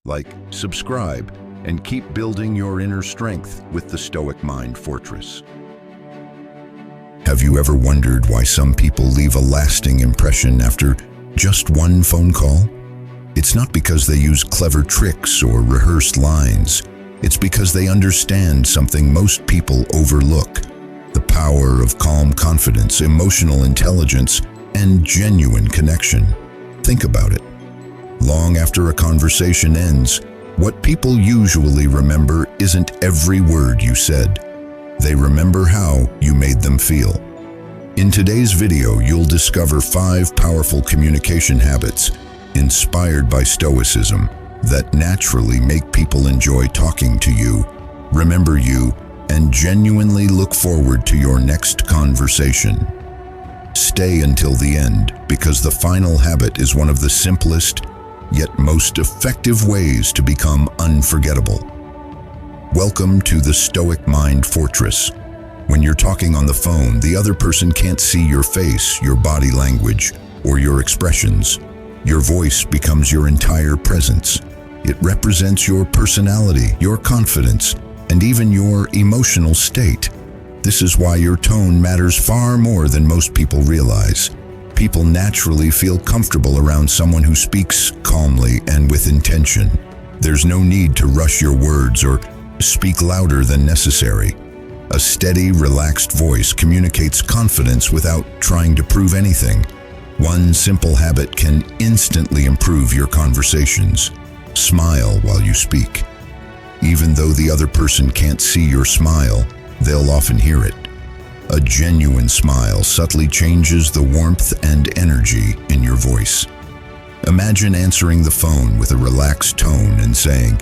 like, subscribe, and keep building your inner strength with the Stoic Mind Fortress. Have you ever wondered why some people leave a lasting impression after just one phone call? It's not because they use clever tricks or rehearsed lines. It's because they understand something most people overlook: the power of calm confidence, emotional intelligence, and genuine connection. Think about it. Long after a conversation ends, what people usually remember isn't every word you said. They remember how you made them feel. In today's video, you'll discover 5 powerful communication habits inspired by Stoicism that naturally make people enjoy talking to you, remember you, and genuinely look forward to your next conversation. Stay until the end, because the final habit is one of the simplest yet most effective ways to become unforgettable. Welcome to the Stoic Mind Fortress. When you're talking on the phone, the other person can't see your face, your body language, or your expressions. Your voice becomes your entire presence. It represents your personality, your confidence, and even your emotional state. This is why your tone matters far more than most people realize. People naturally feel comfortable around someone who speaks calmly and with intention. There's no need to rush your words or speak louder than necessary. A steady, relaxed voice communicates confidence without trying to prove anything. One simple habit can instantly improve your conversations. Smile while you speak. Even though the other person can't see your smile, they'll often hear it. A genuine smile subtly changes the warmth and energy in your voice. Imagine answering the phone with a relaxed tone and saying,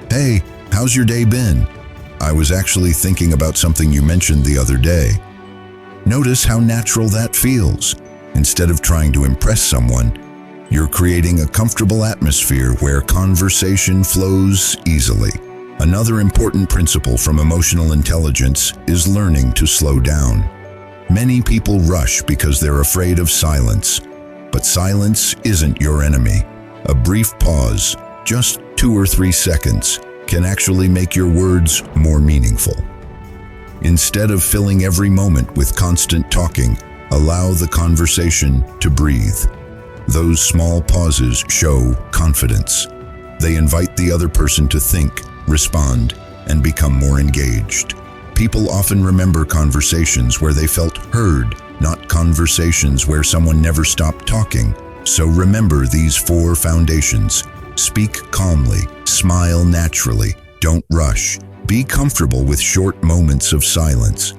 "Hey, how's your day been? I was actually thinking about something you mentioned the other day." Notice how natural that feels. Instead of trying to impress someone, you're creating a comfortable atmosphere where conversation flows easily. Another important principle from emotional intelligence is learning to slow down. Many people rush because they're afraid of silence, but silence isn't your enemy. A brief pause, just 2 or 3 seconds, can actually make your words more meaningful. Instead of filling every moment with constant talking, allow the conversation to breathe. Those small pauses show confidence. They invite the other person to think, respond, and become more engaged. People often remember conversations where they felt heard, not conversations where someone never stopped talking. So remember these 4 foundations. Speak calmly, smile naturally, don't rush, be comfortable with short moments of silence.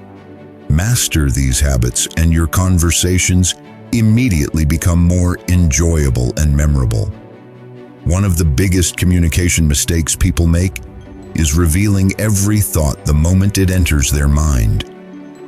Master these habits and your conversations immediately become more enjoyable and memorable. One of the biggest communication mistakes people make is revealing every thought the moment it enters their mind.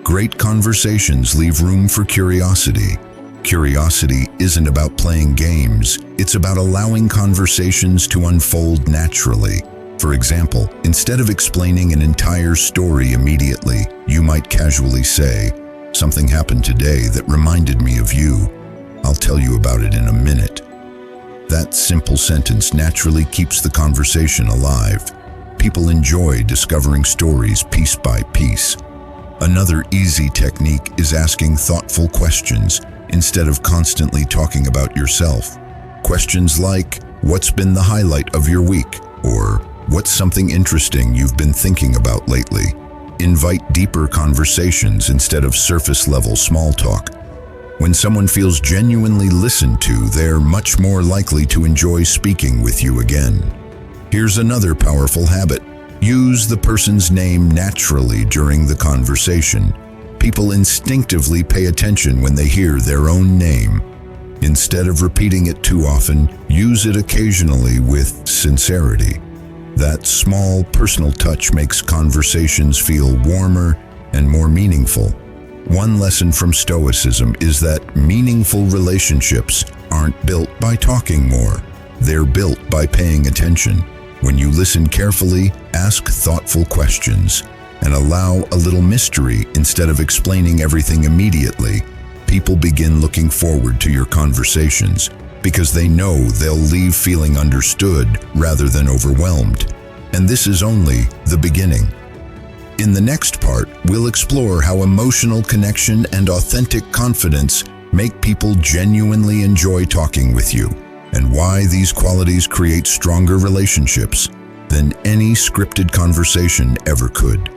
Great conversations leave room for curiosity. Curiosity isn't about playing games, it's about allowing conversations to unfold naturally. For example, instead of explaining an entire story immediately, you might casually say, "Something happened today that reminded me of you. I'll tell you about it in a minute." That simple sentence naturally keeps the conversation alive. People enjoy discovering stories piece by piece. Another easy technique is asking thoughtful questions instead of constantly talking about yourself. Questions like, "What's been the highlight of your week?" or "What's something interesting you've been thinking about lately?" Invite deeper conversations instead of surface-level small talk. When someone feels genuinely listened to, they're much more likely to enjoy speaking with you again. Here's another powerful habit. Use the person's name naturally during the conversation. People instinctively pay attention when they hear their own name. Instead of repeating it too often, use it occasionally with sincerity. That small personal touch makes conversations feel warmer and more meaningful. One lesson from Stoicism is that meaningful relationships aren't built by talking more. They're built by paying attention. When you listen carefully, ask thoughtful questions, and allow a little mystery instead of explaining everything immediately, people begin looking forward to your conversations. because they know they'll leave feeling understood rather than overwhelmed. And this is only the beginning. In the next part, we'll explore how emotional connection and authentic confidence make people genuinely enjoy talking with you, and why these qualities create stronger relationships than any scripted conversation ever could.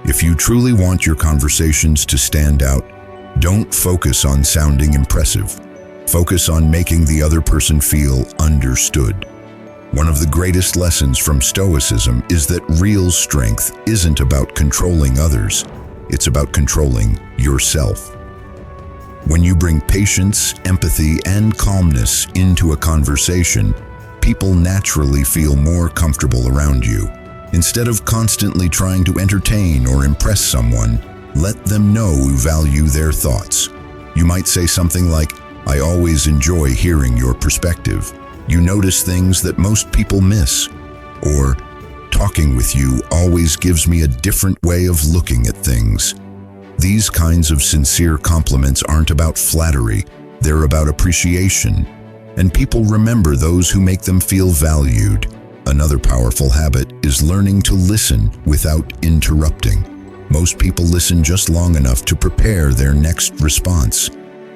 If you truly want your conversations to stand out, don't focus on sounding impressive. Focus on making the other person feel understood. One of the greatest lessons from Stoicism is that real strength isn't about controlling others, it's about controlling yourself. When you bring patience, empathy, and calmness into a conversation, people naturally feel more comfortable around you. Instead of constantly trying to entertain or impress someone, let them know you value their thoughts. You might say something like, "I always enjoy hearing your perspective. You notice things that most people miss." Or, "Talking with you always gives me a different way of looking at things." These kinds of sincere compliments aren't about flattery, they're about appreciation. And people remember those who make them feel valued. Another powerful habit is learning to listen without interrupting. Most people listen just long enough to prepare their next response.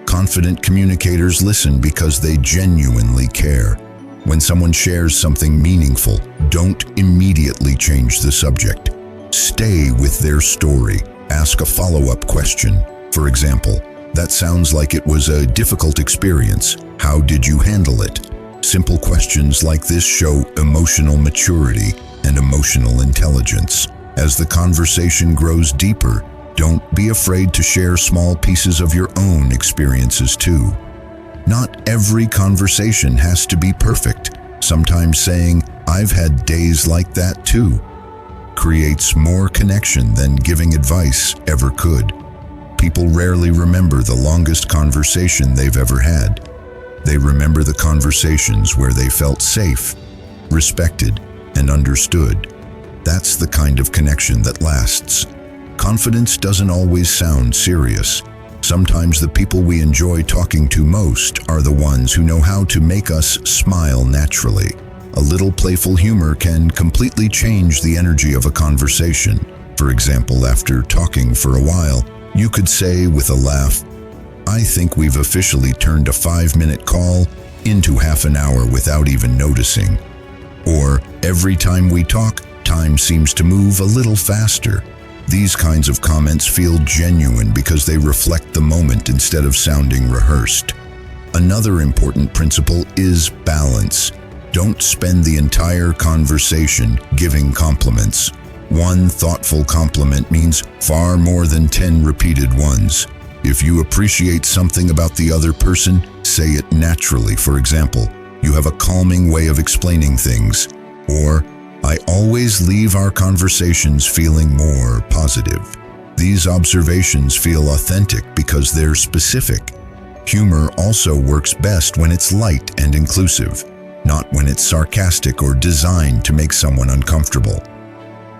Confident communicators listen because they genuinely care. When someone shares something meaningful, don't immediately change the subject. Stay with their story. Ask a follow-up question. For example, "That sounds like it was a difficult experience. How did you handle it?" Simple questions like this show emotional maturity and emotional intelligence. As the conversation grows deeper, don't be afraid to share small pieces of your own experiences too. Not every conversation has to be perfect. Sometimes saying, "I've had days like that too," creates more connection than giving advice ever could. People rarely remember the longest conversation they've ever had. They remember the conversations where they felt safe, respected, and understood. That's the kind of connection that lasts. Confidence doesn't always sound serious. Sometimes the people we enjoy talking to most are the ones who know how to make us smile naturally. A little playful humor can completely change the energy of a conversation. For example, after talking for a while, you could say with a laugh, "I think we've officially turned a 5-minute call into half an hour without even noticing." Or, "Every time we talk, time seems to move a little faster." These kinds of comments feel genuine because they reflect the moment instead of sounding rehearsed. Another important principle is balance. Don't spend the entire conversation giving compliments. One thoughtful compliment means far more than 10 repeated ones. If you appreciate something about the other person, say it naturally. For example, "You have a calming way of explaining things," or "I always leave our conversations feeling more positive." These observations feel authentic because they're specific. Humor also works best when it's light and inclusive, not when it's sarcastic or designed to make someone uncomfortable.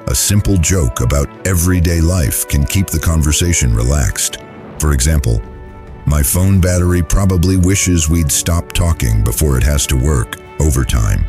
A simple joke about everyday life can keep the conversation relaxed. For example, "My phone battery probably wishes we'd stop talking before it has to work overtime."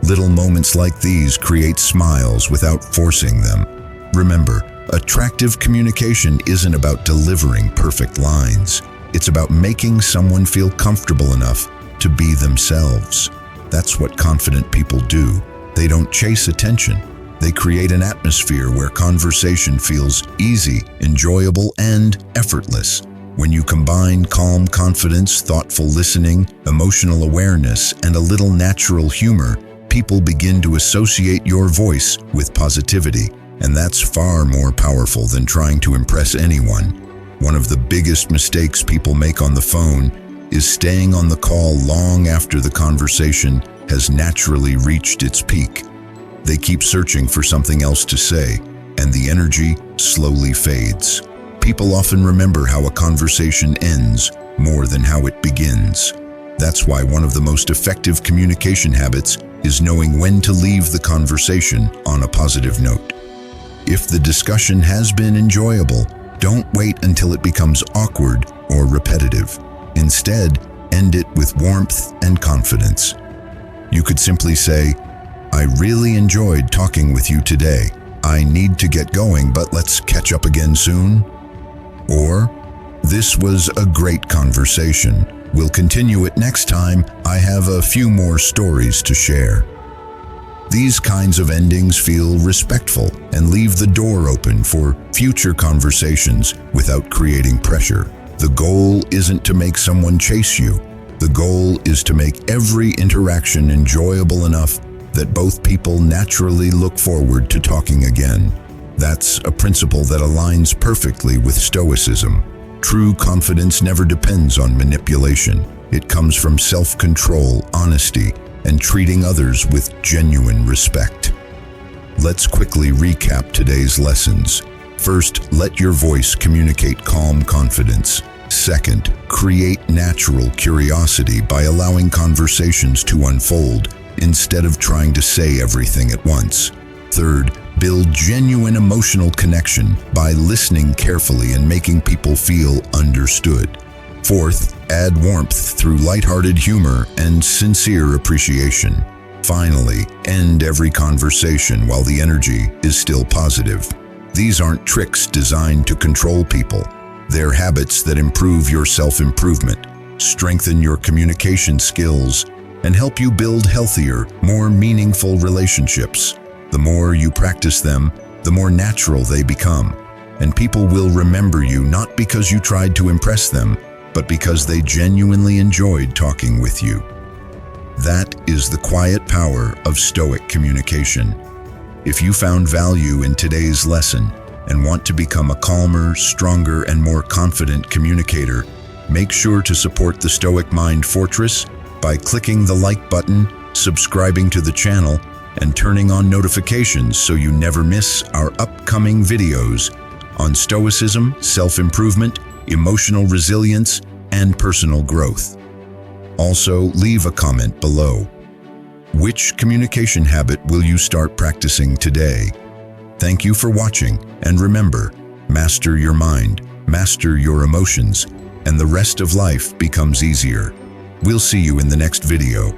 Little moments like these create smiles without forcing them. Remember, attractive communication isn't about delivering perfect lines. It's about making someone feel comfortable enough to be themselves. That's what confident people do. They don't chase attention. They create an atmosphere where conversation feels easy, enjoyable, and effortless. When you combine calm confidence, thoughtful listening, emotional awareness, and a little natural humor, people begin to associate your voice with positivity, and that's far more powerful than trying to impress anyone. One of the biggest mistakes people make on the phone is staying on the call long after the conversation has naturally reached its peak. They keep searching for something else to say, and the energy slowly fades. People often remember how a conversation ends more than how it begins. That's why one of the most effective communication habits is knowing when to leave the conversation on a positive note. If the discussion has been enjoyable, don't wait until it becomes awkward or repetitive. Instead, End it with warmth and confidence. You could simply say, "I really enjoyed talking with you today. I need to get going, but let's catch up again soon." Or, "This was a great conversation. We'll continue it next time. I have a few more stories to share." These kinds of endings feel respectful and leave the door open for future conversations without creating pressure. The goal isn't to make someone chase you. The goal is to make every interaction enjoyable enough that both people naturally look forward to talking again. That's a principle that aligns perfectly with Stoicism. True confidence never depends on manipulation. It comes from self-control, honesty, and treating others with genuine respect. Let's quickly recap today's lessons. First, let your voice communicate calm confidence. Second, create natural curiosity by allowing conversations to unfold instead of trying to say everything at once. Third, build genuine emotional connection by listening carefully and making people feel understood. Fourth, add warmth through lighthearted humor and sincere appreciation. Finally, end every conversation while the energy is still positive. These aren't tricks designed to control people. They're habits that improve your self-improvement, strengthen your communication skills, and help you build healthier, more meaningful relationships. The more you practice them, the more natural they become, and people will remember you not because you tried to impress them, but because they genuinely enjoyed talking with you. That is the quiet power of Stoic communication. If you found value in today's lesson and want to become a calmer, stronger, and more confident communicator, make sure to support the Stoic Mind Fortress by clicking the like button, subscribing to the channel, and turning on notifications so you never miss our upcoming videos on Stoicism, self-improvement, emotional resilience, and personal growth. Also, leave a comment below. Which communication habit will you start practicing today? Thank you for watching, and remember, master your mind, master your emotions, and the rest of life becomes easier. We'll see you in the next video.